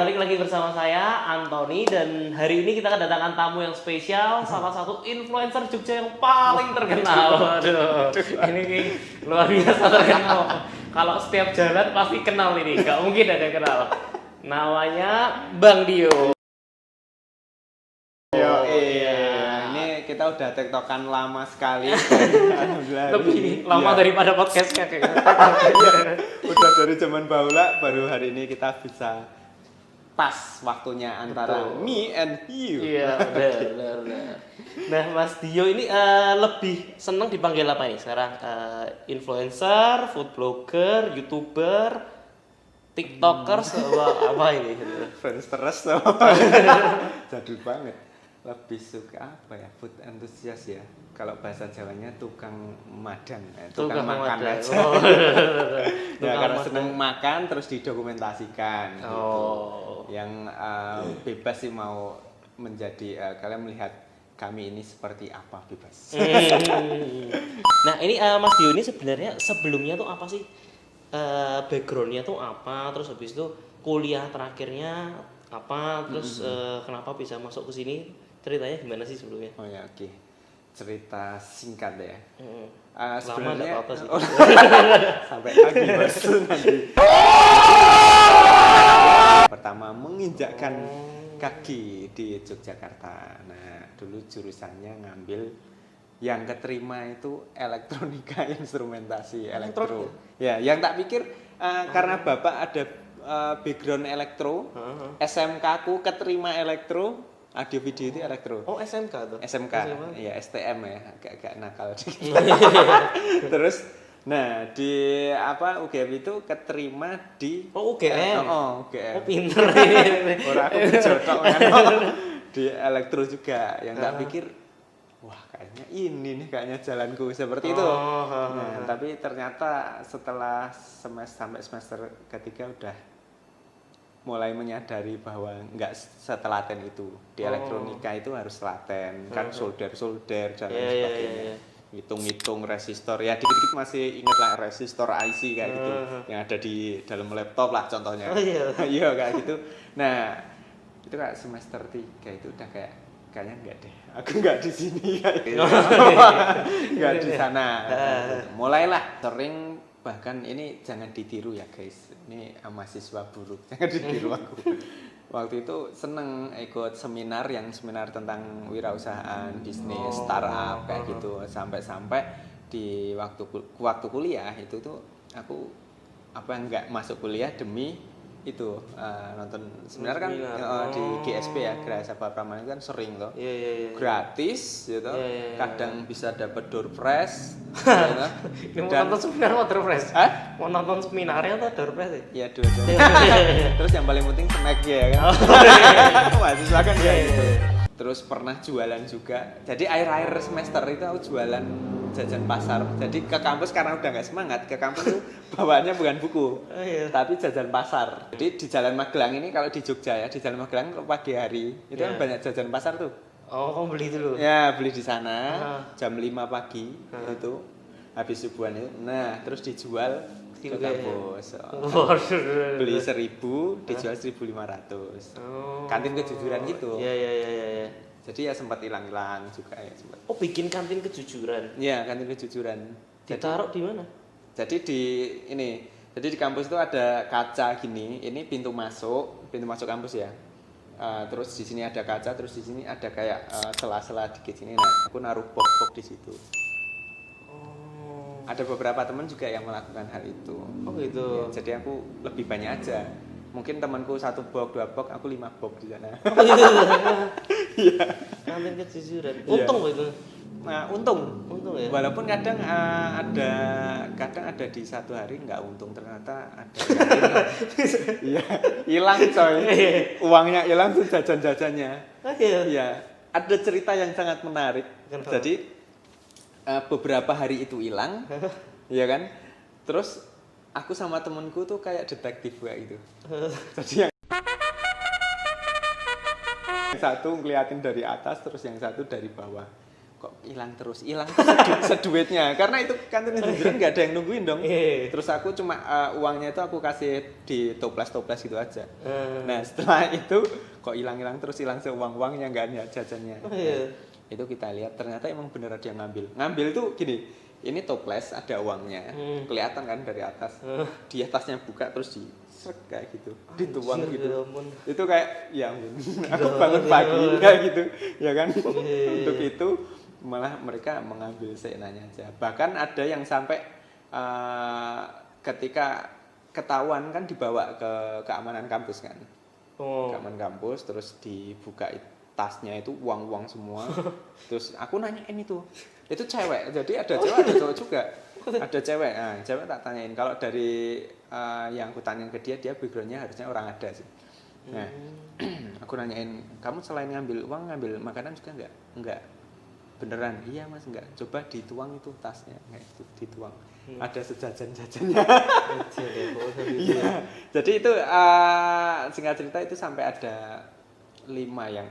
balik lagi bersama saya Anthony dan hari ini kita kedatangan tamu yang spesial, salah satu influencer Jogja yang paling terkenal. Waduh, ini luar biasa terkenal. Kalau setiap jalan pasti kenal ini, nggak mungkin ada yang kenal. Namanya Bang Dio. Ini kita udah tektokan lama sekali. Lebih lama daripada podcastnya kayaknya. Udah dari zaman baula, baru hari ini kita bisa pas waktunya antara me and you. Iya, benar. Nah, Mas Dio ini lebih seneng dipanggil apa nih sekarang? Influencer, food blogger, YouTuber, TikToker, apa ini? Friendsterers jadul banget. Lebih suka apa ya? Food enthusiast ya. Kalau bahasa Jawanya tukang madang, tukang makan madang. aja. Ya karena seneng makan terus didokumentasikan. Oh. Gitu. Yang bebas sih mau menjadi kalian melihat kami ini seperti apa bebas. Nah ini Mas Dio ini sebenarnya sebelumnya tuh apa sih? Backgroundnya tuh apa? Terus habis itu kuliah terakhirnya apa? Terus kenapa bisa masuk ke sini? Ceritanya gimana sih sebelumnya? Oh ya oke. Cerita singkat ya. Lama nggak apa-apa sih. Sampai pagi baru nanti. Pertama menginjakkan kaki di Yogyakarta. Nah dulu jurusannya ngambil yang keterima itu elektronika instrumentasi elektro. Ya yang tak pikir karena bapak ada background elektro, SMK ku keterima elektro. Audio video itu elektro. Oh SMK tuh? SMK, ya STM ya, agak nakal dikit. Terus, nah di apa UGM itu keterima di UGM. UGM. Oh pinter ini. Orang aku jotok kan. Di elektro juga, yang tak pikir, wah kayaknya ini nih kayaknya jalanku seperti itu. Nah, tapi ternyata setelah sampai semester ketiga udah mulai menyadari bahwa nggak setelaten itu di elektronika itu harus telaten kan solder dan lain sebagainya hitung resistor ya dikit-dikit masih inget lah resistor IC kayak gitu yang ada di dalam laptop lah contohnya iya kayak gitu. Nah itu kayak semester 3 itu udah kayaknya enggak deh aku nggak di sini kayak gitu. Nggak di sana mulailah sering. Bahkan ini jangan ditiru ya guys, ini mahasiswa buruk, jangan ditiru aku. Waktu itu seneng ikut seminar tentang wirausahaan, bisnis, startup kayak gitu. Sampai di waktu kuliah itu tuh aku nggak masuk kuliah demi itu nonton seminar kan di GSP ya Geraha Sabha Pramana kan sering loh gratis gitu kadang bisa dapat door prize gitu. Mau nonton seminar atau door prize? Mau nonton seminarnya atau door prize ya dua-duanya. Terus yang paling penting snack ya kan mahasiswa kan kayak gitu. Terus pernah jualan juga. Jadi akhir-akhir semester itu aku jualan jajan pasar. Jadi ke kampus karena udah nggak semangat, ke kampus tuh bawaannya bukan buku, tapi jajan pasar. Jadi di Jalan Magelang ini kalau di Jogja ya, di Jalan Magelang pagi hari itu kan banyak jajan pasar tuh. Oh, kamu beli dulu? Ya, beli di sana jam 5 pagi itu habis subuhan itu. Nah, terus dijual ke kampus. Beli 1.000, dijual 1.500. Kantin kejujuran gitu. Iya. Jadi ya sempat hilang-hilang juga ya sempat. Oh, bikin kantin kejujuran. Iya, kantin kejujuran. Ditaruh di mana? Jadi jadi di kampus itu ada kaca gini, ini pintu masuk kampus ya. Terus di sini ada kaca, terus di sini ada kayak sela-sela dikit sini. Nah, aku naruh box di situ. Ada beberapa teman juga yang melakukan hal itu. Oh gitu. Ya, jadi aku lebih banyak aja. Mungkin temanku 1 box, 2 box, aku 5 box di sana. Iya. Kantin kejujuran. Untung itu. Nah, untung ya. Walaupun kadang ada di satu hari nggak untung, ternyata ada. Iya, hilang coy. Uangnya hilang tuh jajan-jajannya. Iya. Ada cerita yang sangat menarik. Jadi beberapa hari itu hilang, ya kan? Terus aku sama temenku tuh kayak detektif kayak gitu. Jadi yang satu ngeliatin dari atas, terus yang satu dari bawah. kok hilang terus seduitnya karena itu kantin jajanan nggak ada yang nungguin dong. Terus aku cuma uangnya itu aku kasih di toples gitu aja. Nah setelah itu kok hilang terus seuang-uangnya nggak ada jajannya. Itu kita lihat ternyata emang bener ada yang ngambil itu gini, ini toples ada uangnya kelihatan kan dari atas, di atasnya buka terus kayak gitu dituang gitu. Itu kayak ya ampun aku bangun pagi kayak gitu ya kan. Untuk itu malah mereka mengambil seenaknya aja, bahkan ada yang sampai ketika ketahuan kan dibawa ke keamanan kampus kan. Keamanan kampus terus dibuka tasnya itu uang semua. Terus aku nanyain itu cewek, jadi ada cewek ada cowok juga. Ada cewek, nah cewek tak tanyain, kalau dari yang aku tanyain ke dia backgroundnya harusnya orang ada sih. Nah aku nanyain, kamu selain ngambil uang ngambil makanan juga enggak? Beneran? Iya mas, enggak. Coba dituang itu tasnya, kayak itu dituang. Ada sejajan-jajannya. Iya. Jadi itu singkat cerita itu sampai ada 5 yang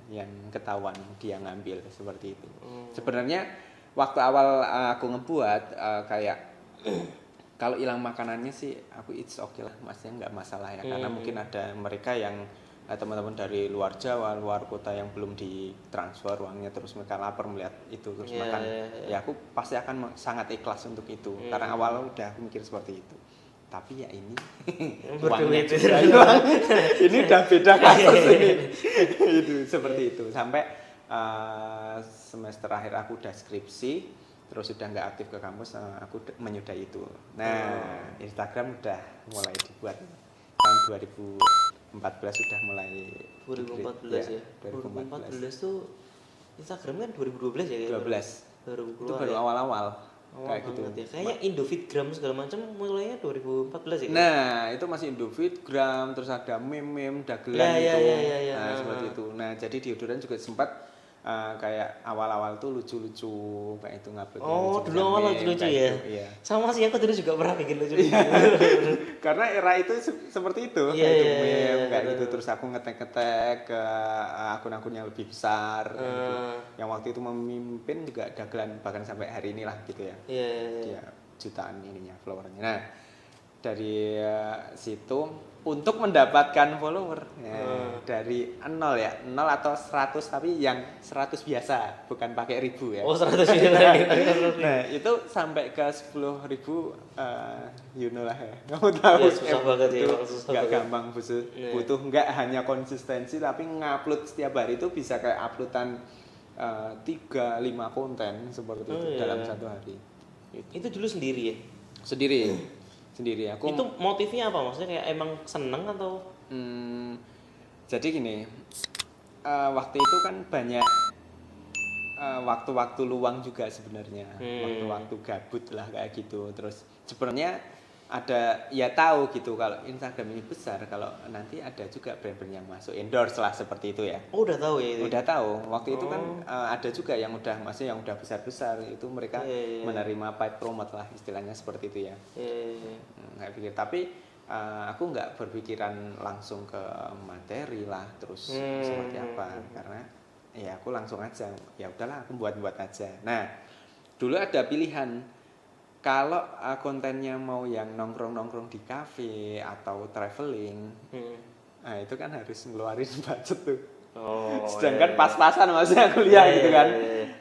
yang ketahuan dia ngambil seperti itu. Sebenarnya waktu awal aku ngebuat kayak kalau hilang makanannya sih aku it's okay lah, maksudnya nggak masalah ya, karena mungkin ada mereka yang teman-teman dari luar Jawa, luar kota yang belum ditransfer uangnya, terus mereka lapar melihat itu terus makan. Ya aku pasti akan sangat ikhlas untuk itu, karena awal udah aku mikir seperti itu. Tapi ya ini uangnya juga ini udah beda kasus ini. Itu seperti itu sampai semester akhir aku udah skripsi, terus udah nggak aktif ke kampus, aku menyudahi itu. Nah Instagram udah mulai dibuat tahun 2014 sudah mulai 2014 ya. 2014 tuh Instagram kan 2012 ya? 12. Itu baru awal-awal. Kayak gitu. Ya. Kayaknya Indofitgram segala macam mulainya 2014 ya. Nah, itu masih Indofitgram, terus ada meme dagelan itu. Nah, seperti itu. Nah, jadi deodoran juga sempat kayak awal-awal tuh lucu-lucu kayak itu ngupload. Dulu awal lucu-lucu ya. Iya. Sama sih aku dulu juga pernah bikin lucu. Karena era itu seperti itu, kayak itu meme kayak gitu, terus aku ngetek-ngetek ke akun-akun yang lebih besar gitu. Yang waktu itu memimpin juga dagelan bahkan sampai hari inilah gitu ya. Dia jutaan ininya followernya. Nah, dari situ untuk mendapatkan follower dari 0 atau 100, tapi yang 100 biasa, bukan pakai 1000 ya. 100 biasa. Nah, itu sampai ke 10.000 you know lah ya. Kamu tahu susah banget ya. Enggak gampang butuh enggak hanya konsistensi tapi ngupload setiap hari itu bisa kayak uploadan 3-5 konten seperti itu dalam satu hari. Itu dulu sendiri ya? Sendiri aku. Itu motifnya apa? Maksudnya kayak emang seneng atau? Jadi gini, waktu itu kan banyak waktu-waktu luang juga sebenarnya, waktu-waktu gabut lah kayak gitu. Terus sebenarnya ada ya tahu gitu kalau Instagram ini besar, kalau nanti ada juga brand-brand yang masuk endorse lah seperti itu ya. Udah tahu ya itu? Udah tahu. Waktu itu kan ada juga yang udah maksudnya yang udah besar-besar itu mereka menerima paid promote lah istilahnya seperti itu ya. Nggak pikir, tapi aku nggak berpikiran langsung ke materi lah terus seperti apa, karena ya aku langsung aja ya udahlah aku buat aja. Nah dulu ada pilihan. Kalau kontennya mau yang nongkrong di kafe atau traveling, nah itu kan harus ngeluarin budget tuh. Sedangkan pas-pasan maksudnya kuliah gitu kan.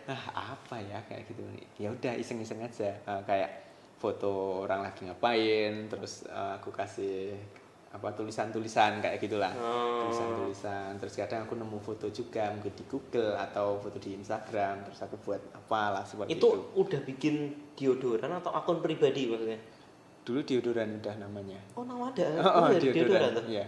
Nah apa ya kayak gitu. Ya udah iseng-iseng aja. Kayak foto orang lagi ngapain, terus aku kasih tulisan-tulisan kayak gitulah. Tulisan-tulisan. Terus kadang aku nemu foto juga mungkin di Google atau foto di Instagram, terus aku buat apalah seperti itu. Itu udah bikin deodoran atau akun pribadi maksudnya? Dulu deodoran udah namanya. Nama ada? Deodoran tuh? Iya.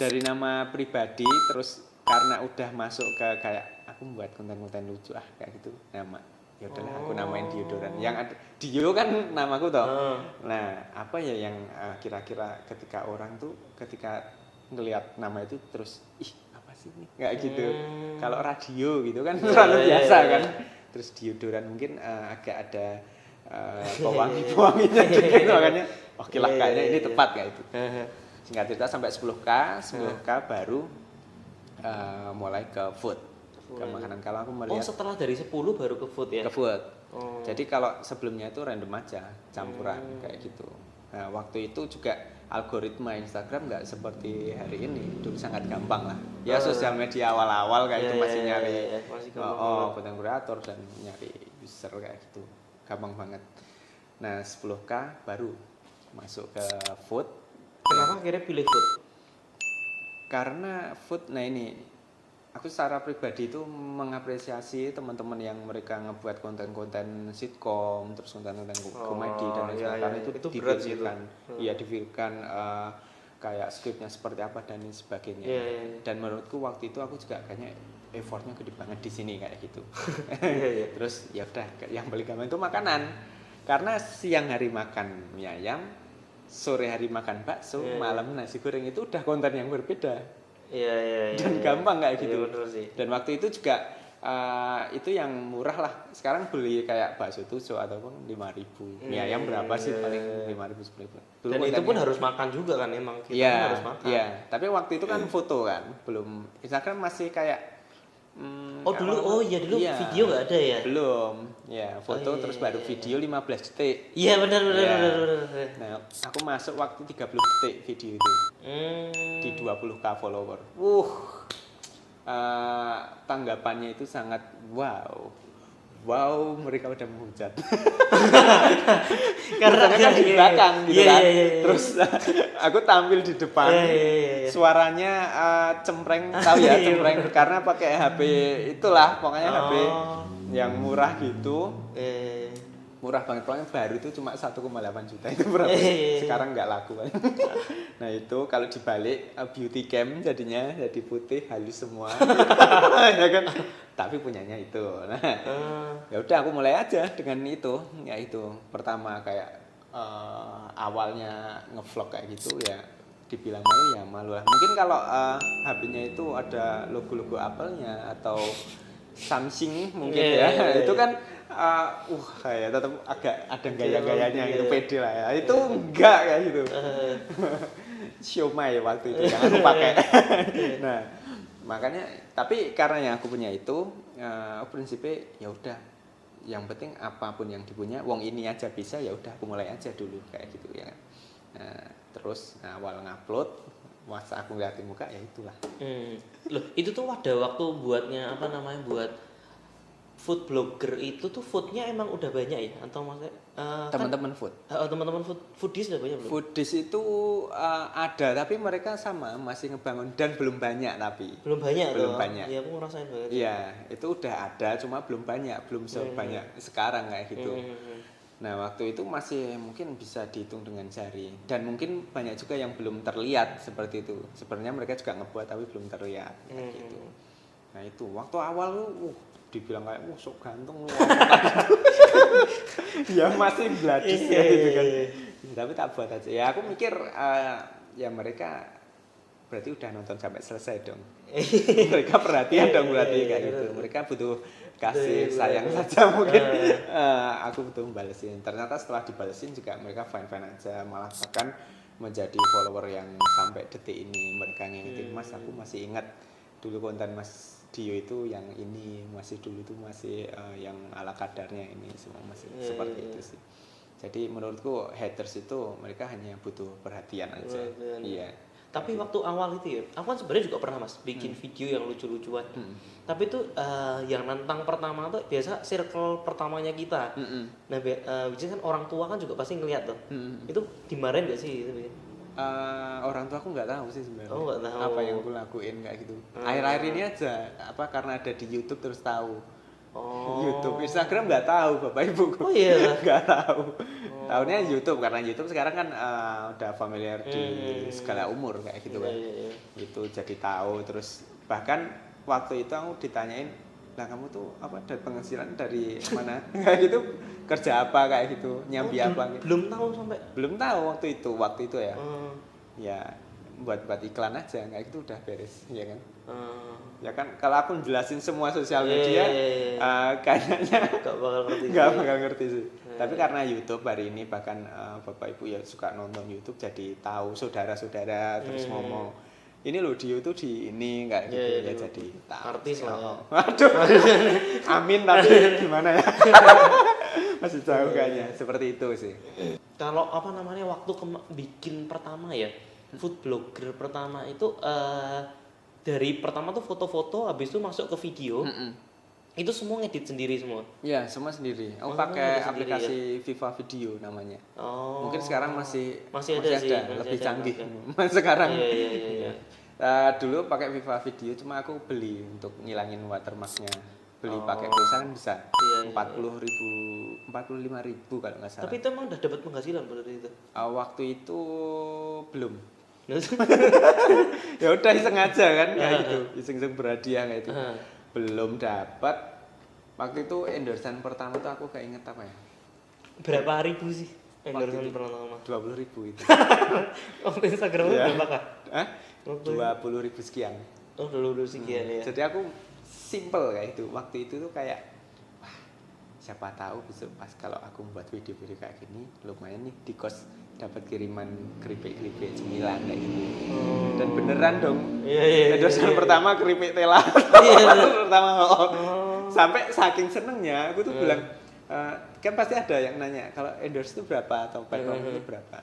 Dari nama pribadi, terus karena udah masuk ke kayak aku membuat konten-konten lucu kayak gitu, nama ya udahlah aku namain deodoran. Yang ada Dio kan namaku toh. Nah apa ya yang kira-kira ketika orang tuh ketika ngelihat nama itu terus apa sih ini kayak gitu. Kalau radio gitu kan terlalu biasa kan. Terus deodoran mungkin agak ada pewangi-pewanginya dikit, makanya oke lah kayaknya ini tepat kayak itu. Singkat cerita sampai 10k baru mulai ke food ke makanan. Kalau aku Oh, melihat setelah dari 10 baru ke food ya? ke food. Oh. Jadi kalau sebelumnya itu random aja, campuran kayak gitu. Nah, waktu itu juga algoritma Instagram nggak seperti hari ini. Dulu sangat gampang lah. Ya sosial media awal-awal kayak itu masih nyari masih gampang konten kreator dan nyari user kayak gitu. Gampang banget. Nah, 10K baru masuk ke food. Kenapa akhirnya pilih food? Karena food, nah ini aku secara pribadi itu mengapresiasi teman-teman yang mereka ngebuat konten-konten sitkom, terus konten-konten komedi dan lain sebagainya. Karena itu dipikirkan, iya dipikirkan kayak skripnya seperti apa dan lain sebagainya. Dan menurutku waktu itu aku juga kayaknya effortnya gede banget di sini kayak gitu. Terus ya udah, yang paling gampang itu makanan. Karena siang hari makan mie ayam, sore hari makan bakso, malam nasi goreng, itu udah konten yang berbeda. Dan gampang kayak gitu. Dan waktu itu juga itu yang murah lah. Sekarang beli kayak bakso tusuk ataupun 5.000. Mie ayam berapa sih paling 5.000 10.000. Dan itu pun harus makan juga kan emang kita harus makan. Iya, tapi waktu itu kan foto kan, belum Instagram masih kayak dulu video nggak ada ya? Belum, ya foto terus baru video 15 detik. Iya benar. Nah, aku masuk waktu 30 detik video itu di 20K follower. Tanggapannya itu sangat wow, mereka udah menghujat. Karena kan di belakang gitu kan. Terus aku tampil di depan. Suaranya cempreng, tahu ya cempreng karena pakai HP itulah, pokoknya HP yang murah gitu. Murah banget, pokoknya baru itu cuma 1,8 juta itu berapa? Sekarang nggak laku kan. Nah itu kalau dibalik beauty cam jadinya jadi putih halus semua. Ya kan? Tapi punyanya itu. Nah, ya udah aku mulai aja dengan itu. Ya itu pertama kayak awalnya ngevlog kayak gitu ya, dibilang malu ya malu lah. Mungkin kalau HP-nya itu ada logo-logo Apple-nya atau Samsung mungkin itu kan kayak tetap agak ada gaya-gayanya gitu, pede lah ya. Itu enggak kayak gitu. Xiaomi waktu itu yang aku pakai. Nah, makanya tapi karena yang aku punya itu prinsipnya ya udah, yang penting apapun yang dipunya wong ini aja bisa, ya udah aku mulai aja dulu kayak gitu ya. Nah, terus awal ngupload masa aku ngeliatin muka ya itulah. Loh, itu tuh ada waktu buatnya buat food blogger itu tuh foodnya emang udah banyak ya atau maksudnya teman-teman food? Teman-teman foodies udah banyak belum? Foodies itu ada tapi mereka sama masih ngebangun dan belum banyak tapi. Belum banyak. Iya, aku ngerasain banget. Iya, itu udah ada cuma belum banyak, belum sebanyak sekarang kayak gitu. Nah, waktu itu masih mungkin bisa dihitung dengan jari dan mungkin banyak juga yang belum terlihat seperti itu. Sebenarnya mereka juga ngebuat tapi belum terlihat kayak gitu. Nah, itu waktu awal dibilang kayak sok ganteng ya masih bladis ya gitu kan. Tapi tak buat aja. Ya aku mikir ya mereka berarti udah nonton sampai selesai dong. Mereka perhatian dong berarti kayak gitu. Mereka butuh kasih sayang saja mungkin. Aku butuh membalesin. Ternyata setelah dibalesin juga mereka fine-fine aja, malah bahkan menjadi follower yang sampai detik ini mereka ngingetin, Mas aku masih ingat dulu konten Mas Dio itu yang ini, masih dulu itu masih yang ala kadarnya ini semua masih seperti itu sih. Jadi menurutku haters itu mereka hanya butuh perhatian aja. Iya. Tapi waktu awal itu ya, aku kan sebenarnya juga pernah Mas bikin video yang lucu-lucuan. Tapi itu yang nantang pertama tuh biasa circle pertamanya kita. Nah, biasanya kan orang tua kan juga pasti ngeliat tuh. Itu dimarahin gak sih itu? Orang tua aku nggak tahu sih sebenarnya nggak tahu apa yang aku lakuin kayak gitu. Akhir-akhir ini aja karena ada di YouTube terus tahu. YouTube, Instagram nggak tahu bapak ibu. Nggak tahu. Tahunya YouTube karena YouTube sekarang kan udah familiar di segala umur kayak gitu kan. Itu jadi tahu, terus bahkan waktu itu aku ditanyain, lah kamu tuh apa dari penghasilan dari mana kayak gitu, kerja apa kayak gitu, nyambi apa gitu. Belum tahu waktu itu ya. Ya buat iklan aja kayak gitu udah beres ya kan. Ya kan kalau aku jelasin semua sosial media kayaknya nggak bakal ngerti sih. Tapi karena YouTube hari ini bahkan bapak ibu ya suka nonton YouTube jadi tahu saudara-saudara terus ngomong ini loh Dio tuh di ini kayak gitu Iya, ya Dio. jadi tahu. Artis lah ya. Waduh. Amin tapi gimana ya? Masih jauh kayaknya. Seperti itu sih. Kalau apa namanya waktu bikin pertama ya, food blogger pertama itu dari pertama tuh foto-foto, habis itu masuk ke video. Itu semua ngedit sendiri semua. Ya, semua sendiri. Aku Oh, pakai ngedit sendiri aplikasi Viva Video namanya. Oh. Mungkin sekarang masih ada sih, masih lebih ada, canggih. masih Sekarang. Iya. Dulu pakai Viva Video, cuma aku beli untuk ngilangin watermarknya. Beli Oh. pakai pulsa kan bisa. Iya. 40.000, 45.000 kalau nggak salah. Tapi itu emang udah dapat penghasilan pada itu. Waktu itu belum. Ya udah iseng aja kan kayak gitu. Iseng-iseng berhadiah kayak itu. Belum dapat. Waktu itu endorsement pertama tuh aku kayak inget apa ya? Berapa ribu sih Waktu endorsement itu pertama? 20.000 itu. Waktu Instagram Iya. berapa kah? Hah? Waktu 20.000 sekian. Oh, dulu sekian ya. Jadi aku simple kayak itu. Waktu itu tuh kayak wah, siapa tahu besok pas kalau aku buat video-video kayak gini lumayan nih di kos dapat kiriman keripik-keripik cemilan kayak gitu. Dan beneran dong. Iya. Endorsement pertama keripik tela. Pertama. Sampai saking senengnya aku tuh bilang kan pasti ada yang nanya kalau endorse itu berapa atau platform itu berapa.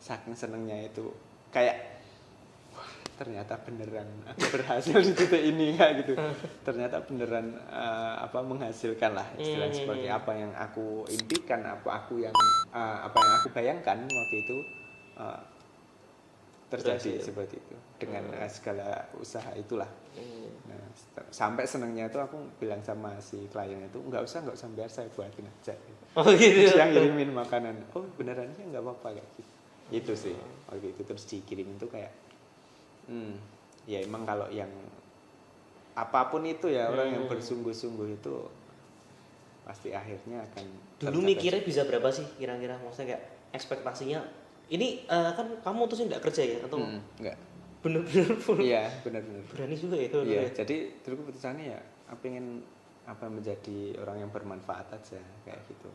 Saking senengnya itu kayak wah, ternyata beneran aku berhasil di titik ini kayak gitu. Ternyata beneran menghasilkan lah istilahnya seperti apa yang aku impikan, apa yang aku bayangkan waktu itu terjadi seperti itu dengan segala usaha itulah. Nah, sampai senangnya itu aku bilang sama si klien itu nggak usah biar saya buatin aja. Oh gitu. Yang ngirimin makanan, oh beneran sih nggak apa-apa kayak gitu. Itu sih waktu itu terus dikirimin tuh kayak, ya emang kalau yang apapun itu ya orang yang bersungguh-sungguh itu pasti akhirnya akan. Dulu mikirnya bisa berapa sih kira-kira? Maksudnya kayak ekspektasinya ini kan kamu tuh sih nggak kerja ya atau enggak bener-bener full? Iya benar-benar Berani juga ya itu. Iya, jadi dulu keputusannya ya aku pengen menjadi orang yang bermanfaat aja kayak gitu.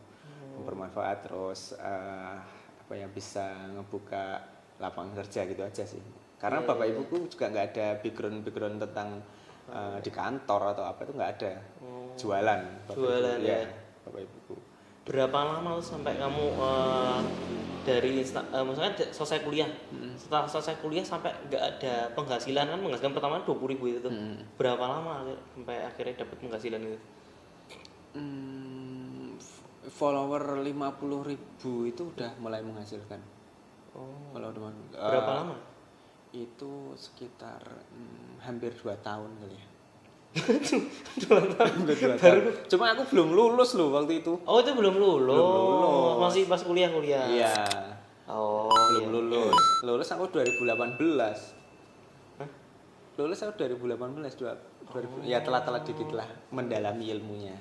Bermanfaat terus bisa ngebuka lapangan kerja gitu aja sih. Karena bapak ibuku juga nggak ada background tentang di kantor atau apa itu nggak ada. Jualan ya. Bapak ibuku. Berapa lama tuh sampai kamu dari maksudnya selesai kuliah? Setelah selesai kuliah sampai nggak ada penghasilan kan penghasilan pertama 20.000 itu tuh. Berapa lama sampai akhirnya dapat penghasilan itu? Follower 50.000 itu udah mulai menghasilkan. Kalau berapa lama? Itu sekitar hampir 2 tahun kali ya. 2 tahun. Baru. Cuma aku belum lulus loh waktu itu. Oh itu belum lulus. Belum lulus. Masih pas kuliah. Iya. Oh. Belum lulus. Lulus aku 2018. Hah? Lulus aku 2018 ya telat-telat dikit lah mendalami ilmunya.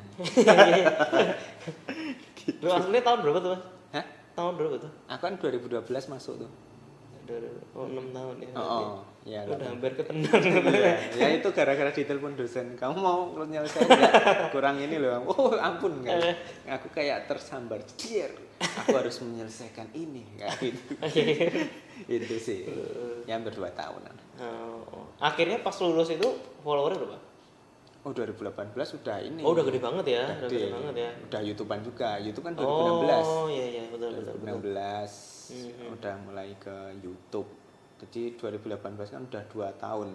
Lu aslinya tahun berapa tuh, Mas? Hah? Tahun berapa tuh? Aku kan 2012 masuk tuh. Oh, 6 tahun ya. Ya. Udah hampir ketendang. Ya itu gara-gara ditelepon dosen. Kamu mau nyelesain enggak? Kurang ini loh. Oh, ampun kan. Aku kayak tersambar. Cier. Aku harus menyelesaikan ini kayak gitu. Itu sih. Ya hampir 2 tahunan. Akhirnya pas lulus itu followernya berapa? Oh 2018 udah ini. Oh udah gede banget ya. Udah Gede banget ya. Udah YouTubean juga. YouTube kan 2016. Oh iya betul. 2016 udah mulai ke YouTube. Jadi 2018 kan udah 2 tahun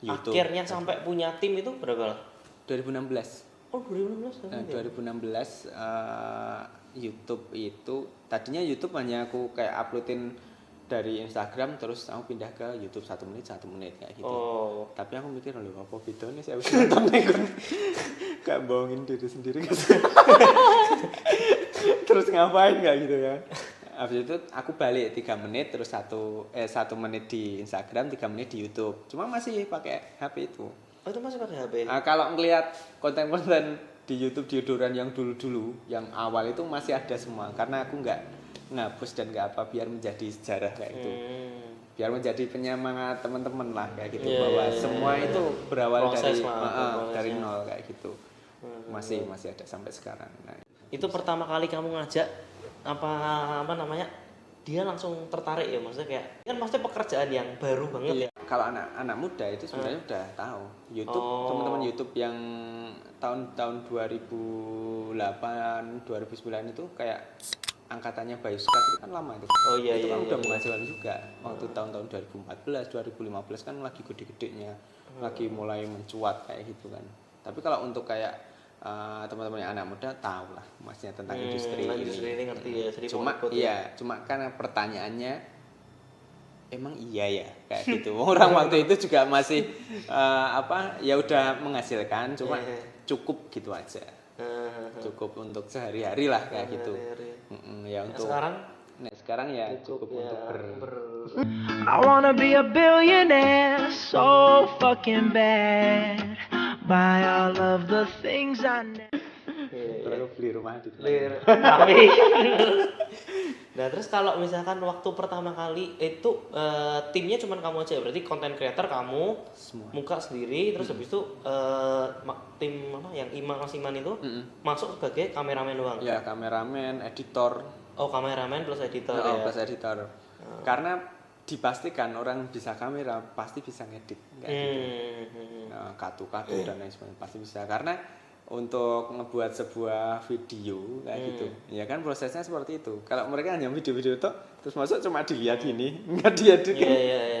YouTube. Akhirnya sampai punya tim itu berapa? 2016. Oh 2016. Nah, 2016 YouTube itu tadinya YouTube hanya aku kayak uploadin dari Instagram terus aku pindah ke YouTube 1 menit kayak gitu. Oh. Tapi aku mikir loh apa bedanya sih harus nonton nih kan. Kayak bohongin diri sendiri kan. Terus ngapain kayak gitu ya. Habis itu aku balik 3 menit terus 1 menit di Instagram, 3 menit di YouTube. Cuma masih pakai HP itu. Oh itu masih pakai HP? Kalau ngelihat konten-konten di YouTube diodoran yang dulu-dulu, yang awal itu masih ada semua. Karena aku nggak ngapus dan nggak apa biar menjadi sejarah kayak itu. Biar menjadi penyemangat teman-teman lah kayak gitu. Bahwa semua itu berawal dari nol kayak gitu. Masih ada sampai sekarang. Nah, itu pertama kali kamu ngajak apa namanya? Dia langsung tertarik ya maksudnya kayak kan maksudnya pekerjaan yang baru banget ya. kalau anak muda itu sebenarnya udah tahu YouTube, teman-teman YouTube yang tahun 2008 2009 itu kayak angkatannya Bayu Skat itu kan lama itu. Itu kan udah menghasilkan juga. Waktu tahun-tahun 2014 2015 kan lagi gede-gedenya, lagi mulai mencuat kayak gitu kan. Tapi kalau untuk kayak teman-teman yang anak muda tahu lah maksudnya tentang industri ini ngerti ya. Cuma karena pertanyaannya emang iya ya kayak gitu. Orang waktu itu juga masih ya udah menghasilkan cuma cukup gitu aja. Cukup untuk sehari-hari lah kayak gitu. Ya untuk sekarang ya cukup untuk I wanna be a billionaire so fucking bad. Buy all of the things I never. beli rumah di Tapi nah terus kalau misalkan waktu pertama kali itu timnya cuma kamu aja, berarti content creator kamu semua muka sendiri, terus habis itu tim apa yang Mas Iman itu masuk sebagai kameramen doang. Ya, kameramen, editor. Oh, kameramen plus editor ya. Plus editor. Karena dipastikan orang bisa kamera pasti bisa ngedit kayak gitu. Katu-katu dan lain sebagainya pasti bisa karena untuk ngebuat sebuah video kayak gitu ya kan prosesnya seperti itu. Kalau mereka hanya video-video itu terus masuk cuma dilihat ini nggak diedit kan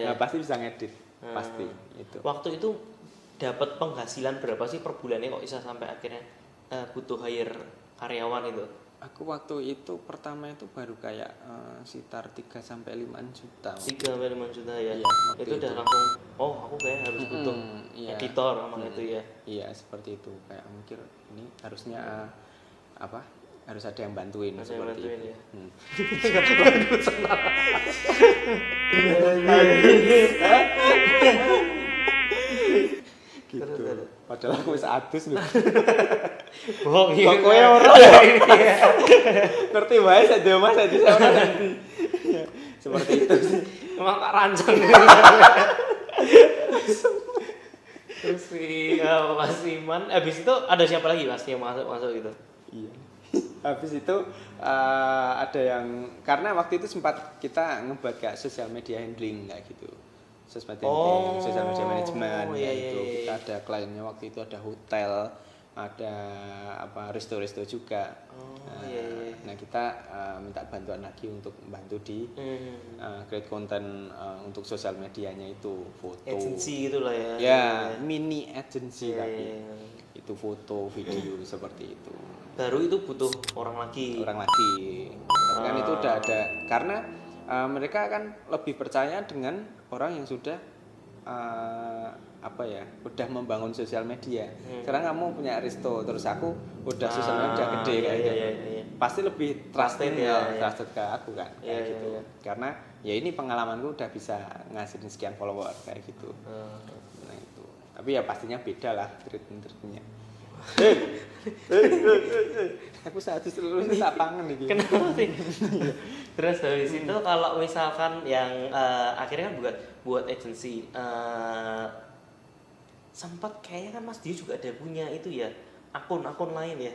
nah, pasti bisa ngedit pasti itu. Waktu itu dapat penghasilan berapa sih per bulannya kok bisa sampai akhirnya butuh hire karyawan itu? Aku waktu itu pertama itu baru kayak sekitar 3-5 juta. 3-5 juta ya. Iya, itu udah langsung aku kayak harus butuh editor sama itu ya. Iya, seperti itu. Kayak mikir ini harusnya harus ada yang bantuin ada seperti yang itu. Ya. Gitu. Padahal aku wis adus lho. Bohong iki. Kok kowe ora ngerti wae sak dhewe Mas dadi saya ora nanti. Seperti itu sih. Emang tak rancang. Terus si Mas Iman habis itu ada siapa lagi Mas yang masuk gitu? Iya. Habis itu ada yang karena waktu itu sempat kita ngebuat kayak social media handling kayak gitu. Social media management itu kita ada kliennya waktu itu ada hotel, ada resto-resto juga. Nah kita minta bantuan lagi untuk membantu di create konten untuk sosial medianya itu foto. Agency itulah ya. Ya mini agency tapi itu foto video seperti itu. Baru itu butuh orang lagi. Tapi kan itu udah ada karena mereka kan lebih percaya dengan orang yang sudah udah membangun sosial media. Sekarang kamu punya resto, terus aku udah sosial media gede kayak gitu. Iya. Pasti lebih trusted ke aku kan kayak gitu. Iya. Karena ya ini pengalamanku udah bisa ngasilin sekian follower kayak gitu. Nah itu. Tapi ya pastinya beda lah treatmentnya. Aku saat itu lulus tak pangen iki. Kenapa sih? Terus habis itu kalau misalkan yang akhirnya kan buat agency sempat kayaknya kan Mas Dio juga ada punya itu ya akun lain ya.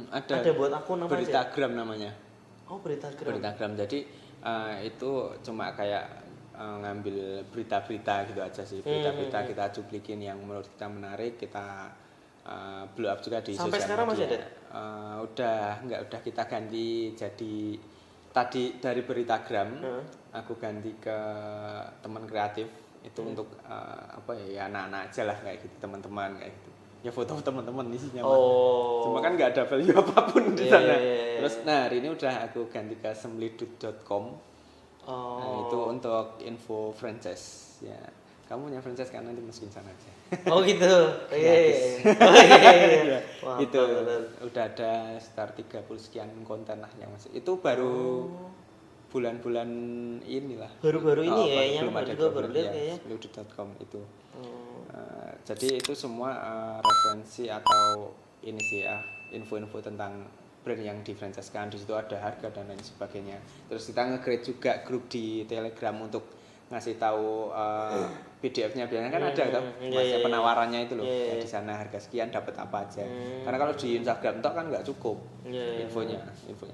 Ada buat akun apa Beritagram namanya. Oh, Beritagram. Jadi itu cuma kayak ngambil berita-berita gitu aja sih. Berita-berita kita cuplikin yang menurut kita menarik, kita blow up juga di sampai sosial sekarang media. Masih ada? Udah kita ganti jadi tadi dari Beritagram aku ganti ke teman kreatif itu untuk ya anak-anak aja lah kayak gitu, teman-teman kayak gitu. Ya foto teman-teman isinya mah. Cuma kan nggak ada value apapun di sana. Terus hari ini udah aku ganti ke semlidut.com. Nah, itu untuk info franchise ya. Kamu punya franchise kan nanti masukin sana aja. Oh gitu. Iya. Itu udah ada sekitar 30 sekian konten lah yang masih. Itu baru bulan-bulan inilah. Baru-baru ini ya, belum ada baru lihat kayaknya. Semlidut.com itu. Jadi itu semua referensi atau ini sih info-info tentang brand yang di-franchise-kan. Di situ ada harga dan lain sebagainya. Terus kita nge-create juga grup di Telegram untuk ngasih tahu PDF-nya biasanya kan ada kan penawarannya itu loh. Ya, di sana harga sekian dapat apa aja. Karena kalau di Instagram itu kan nggak cukup infonya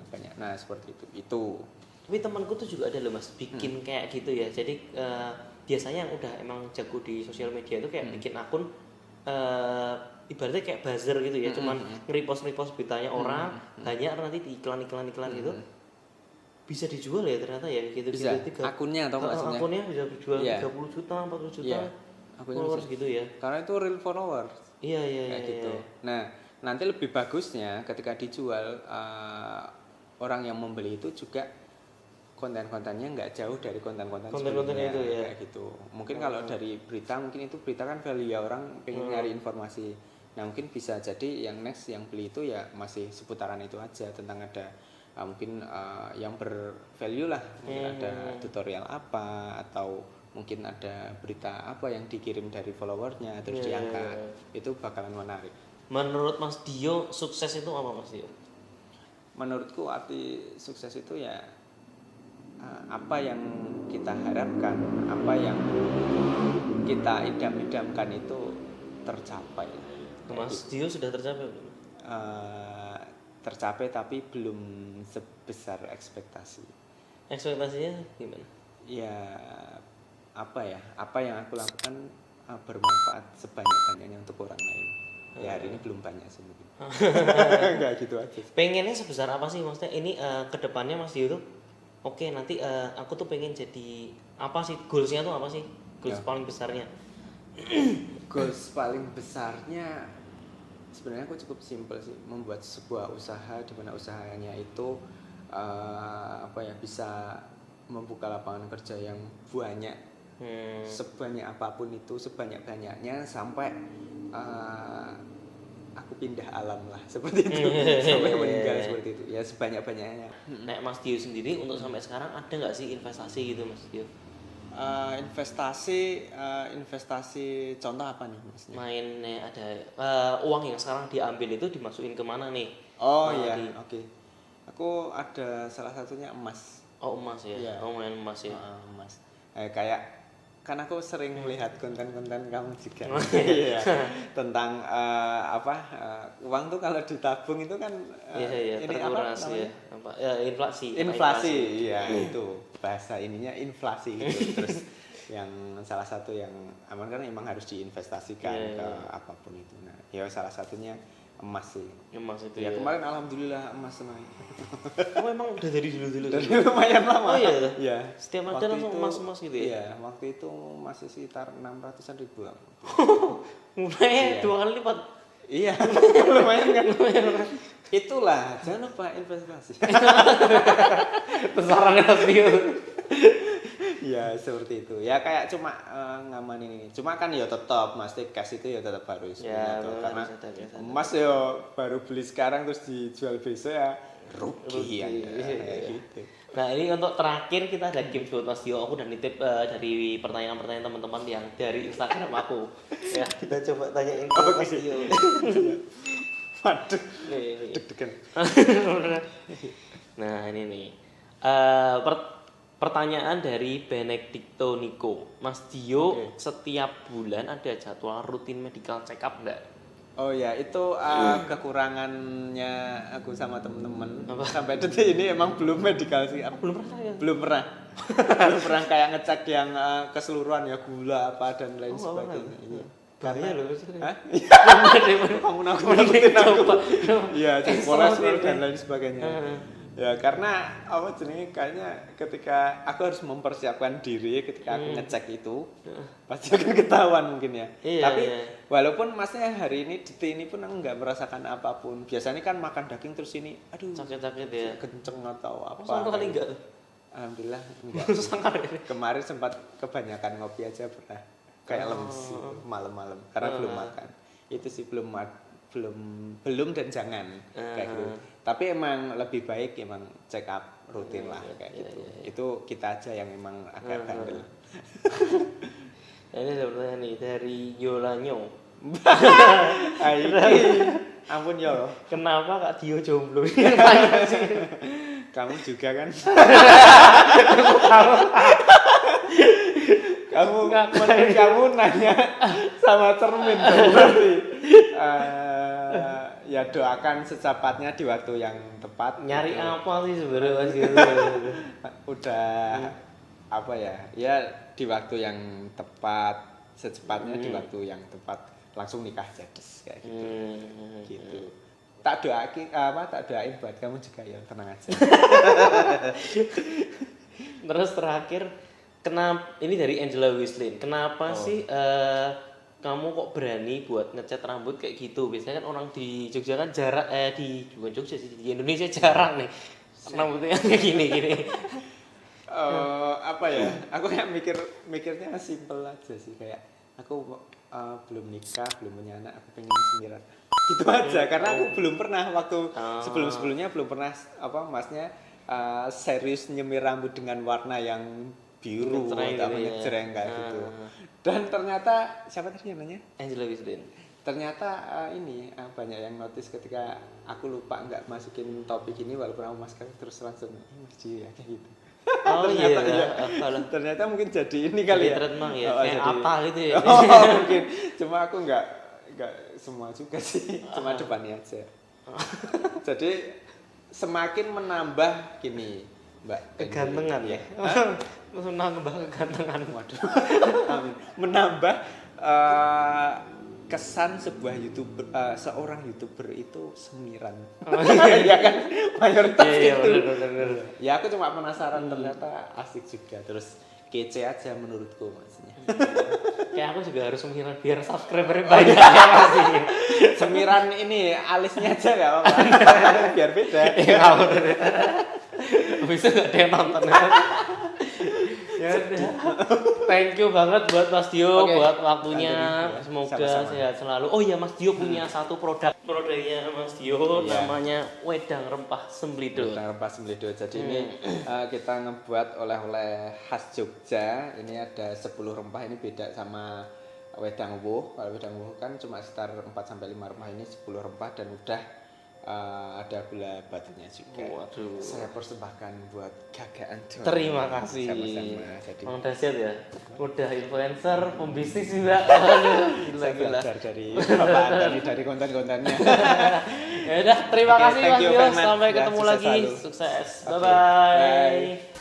banyak. Nah, seperti itu. Tapi temanku tuh juga ada loh Mas bikin kayak gitu ya. Jadi biasanya yang udah emang jago di sosial media itu kayak bikin akun ibaratnya kayak buzzer gitu ya, cuman nge-repost beritanya orang, banyak nanti di iklan gitu. Bisa dijual ya ternyata ya gitu. Bisa. Akunnya atau maksudnya? Akunnya bisa dijual 30 juta, 40 juta. Followers gitu ya. Karena itu real followers. Iya. Kayak gitu. Nah, nanti lebih bagusnya ketika dijual orang yang membeli itu juga konten-kontennya nggak jauh dari konten-konten Konten-kontennya itu ya. kayak gitu. Mungkin kalau dari berita, mungkin itu berita kan value ya, orang pengen nyari informasi. Nah, mungkin bisa jadi yang next yang beli itu ya masih seputaran itu aja, tentang ada mungkin yang bervalue lah, mungkin ada tutorial apa, atau mungkin ada berita apa yang dikirim dari followersnya terus diangkat. Itu bakalan menarik. Menurut Mas Dio, sukses itu apa Mas Dio? Menurutku arti sukses itu ya apa yang kita harapkan, apa yang kita idam-idamkan itu tercapai. Mas Dio sudah tercapai belum? Tercapai tapi belum sebesar ekspektasi. Ekspektasinya gimana? Ya apa yang aku lakukan bermanfaat sebanyak-banyaknya untuk orang lain. Ya hari ini belum banyak sih mungkin. Enggak gitu aja. Pengennya sebesar apa sih maksudnya? Ini kedepannya Mas Dio tuh oke, nanti aku tuh pengen jadi apa sih, goalsnya tuh apa sih, goals paling besarnya? Goals paling besarnya sebenarnya aku cukup simpel sih, membuat sebuah usaha di mana usahanya itu bisa membuka lapangan kerja yang banyak, sebanyak apapun itu, sebanyak-banyaknya sampai aku pindah alam lah seperti itu, sampai meninggal seperti itu ya, sebanyak-banyaknya. Nek Mas Dio sendiri untuk sampai sekarang ada nggak sih investasi gitu Mas Dio? Investasi contoh apa nih maksudnya? Mainnya ada uang yang sekarang diambil itu dimasukin kemana nih? Iya, oke. Aku ada salah satunya emas. Oh emas ya? Iya. Oh main emas ya? Emas. Kayak kan aku sering melihat konten-konten kamu juga. Iya. Tentang uang tuh kalau ditabung itu kan ini terkuras ya. Inflasi. Inflasi, iya itu bahasa ininya inflasi gitu. Terus yang salah satu yang aman kan emang harus diinvestasikan ke apapun itu. Nah, ya salah satunya emas sih. Emas itu ya. Kemarin alhamdulillah emas naik. Oh emang udah dari dulu. Dari lumayan lama. Oh iya. Iya. Setiap ada langsung emas gitu ya. Iya, waktu itu masih sekitar 600-an ribu. Mulai 2 kali lipat. Iya, lumayan kan. Itulah, jangan lupa investasi. Besarannya pasti. Ya seperti itu ya, kayak cuma ngamanin ini, cuma kan ya tetap mesti cash itu ya tetap harus ya, punya, karena emas ya baru beli sekarang terus dijual besok ya rugi ya, gitu. Nah ini untuk terakhir kita ada game buat Mas Dio. Aku udah nitip dari pertanyaan-pertanyaan teman-teman yang dari Instagram aku. Ya kita coba tanyain ke Mas Dio. Waduh, deg-degan. Nah ini nih pertanyaan dari Benedicto Nico. Mas Dio setiap bulan ada jadwal rutin medical check up enggak? Oh ya, itu kekurangannya aku sama temen-temen. Sampai detik ini emang belum medical check up. Belum pernah ya? Belum pernah. Belum pernah kayak ngecek yang keseluruhan ya, gula apa dan lain sebagainya. Iya. Bahaya loh. Hah? Kamu nakutin aku. Iya, cek kolesterol dan lain sebagainya. Ya karena apa jenenge, kayaknya ketika aku harus mempersiapkan diri ketika aku ngecek itu pasti akan ketahuan mungkin ya. Tapi walaupun masnya hari ini detik ini pun aku nggak merasakan apapun. Biasanya kan makan daging terus ini aduh sakit-sakit ya, kenceng atau apa. Satu kali enggak? Alhamdulillah enggak. Kemarin sempat kebanyakan ngopi aja pernah kayak lemes malam-malam karena belum makan. Itu sih belum dan jangan kayak gitu. Tapi emang lebih baik emang check up rutin lah kayak gitu. Itu kita aja yang emang agak bandel. Ini ada pertanyaan nih dari Yolanyo. Ampun yo. Kenapa Kak Dio jomblo? Kamu juga kan? kamu nanya sama cermin dong berarti. Ya doakan secepatnya di waktu yang tepat. Nyari apa sih sebenarnya Mas Dio? Udah apa ya? Ya di waktu yang tepat, secepatnya di waktu yang tepat langsung nikah jades kayak gitu. Gitu. Tak doain buat kamu juga ya, tenang aja. Terus terakhir, kenapa ini dari Angela Wislin? Kenapa sih kamu kok berani buat ngecat rambut kayak gitu? Biasanya kan orang di Jogja kan jarang bukan Jogja sih, di Indonesia jarang nih rambutnya kayak gini. Apa ya? Aku kayak mikirnya simple aja sih, kayak aku belum nikah, belum punya anak, aku pengen semiran. Gitu aja, karena aku belum pernah waktu sebelum-sebelumnya belum pernah masnya serius nyemir rambut dengan warna yang biru atau ngejreng kayak gitu. Dan ternyata siapa tadi namanya? Angela Wislin. Ternyata banyak yang notice ketika aku lupa nggak masukin topik ini walaupun aku masker terus langsung Mas Dio ya kayak gitu. Ternyata mungkin jadi ini kali ya. Trademark ya. Kayak apa gitu ya. Mungkin. Cuma aku nggak semua juga sih. Cuma depannya aja. Jadi semakin menambah gini, Mbak. Kegantengan ya. Menambah kegantengan. Waduh. Amin. Menambah kesan sebuah seorang YouTuber itu semiran. Ya kan mayoritas gitu. Bener. Ya aku cuma penasaran, ternyata asik juga, terus kece aja menurutku maksudnya. Kayak aku juga harus semiran biar subscribernya banyak ya masih. Semiran ini alisnya aja nggak apa-apa. Biar beda. Iya bener. Bisa nggak ada yang nonton ya? Ya udah. Thank you banget buat Mas Dio buat waktunya. Semoga sama-sama. sehat selalu. Oh iya, Mas Dio punya satu produknya Mas Dio namanya Wedang Rempah Sembledot. Wedang Rempah Sembledot. Jadi ini kita ngebuat oleh-oleh khas Jogja. Ini ada 10 rempah, ini beda sama wedang wuh. Kalau wedang wuh kan cuma sekitar 4 sampai 5 rempah, ini 10 rempah dan udah ada gula batunya juga. Waduh. Saya persembahkan buat Gagaan. Terima kasih. Sama-sama. Jadi Emang dahsyat ya. Udah influencer, pembisnis sih Mbak. Aduh, saya gila. belajar dari konten-kontennya. Ya udah, terima kasih Thank Mas you Dio. very much. Sampai Ya, ketemu sukses lagi. selalu. Sukses. Oke, Bye. bye.